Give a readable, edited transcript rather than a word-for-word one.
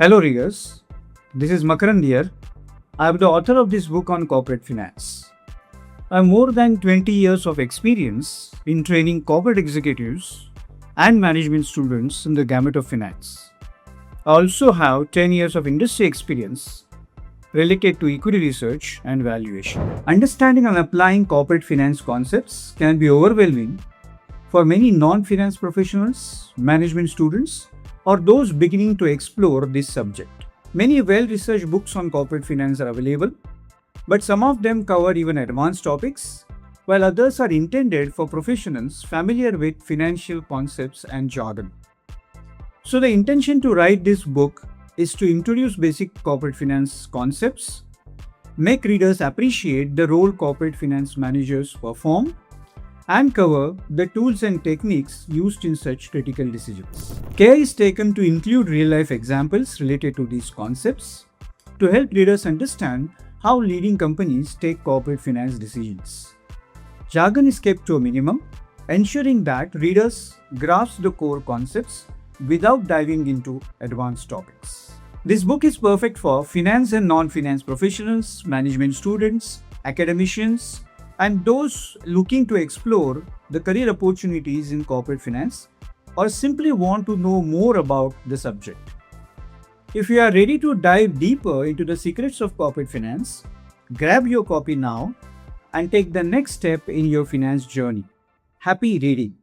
Hello readers, this is Makarand here. I am the author of this book on corporate finance. I have more than 20 years of experience in training corporate executives and management students in the gamut of finance. I also have 10 years of industry experience related to equity research and valuation. Understanding and applying corporate finance concepts can be overwhelming for many non-finance professionals, management students, or those beginning to explore this subject. Many well-researched books on corporate finance are available, but some of them cover even advanced topics, while others are intended for professionals familiar with financial concepts and jargon. So the intention to write this book is to introduce basic corporate finance concepts, make readers appreciate the role corporate finance managers perform, and cover the tools and techniques used in such critical decisions. Care is taken to include real-life examples related to these concepts to help readers understand how leading companies take corporate finance decisions. Jargon is kept to a minimum, ensuring that readers grasp the core concepts without diving into advanced topics. This book is perfect for finance and non-finance professionals, management students, academicians, and those looking to explore the career opportunities in corporate finance or simply want to know more about the subject. If you are ready to dive deeper into the secrets of corporate finance, grab your copy now and take the next step in your finance journey. Happy reading!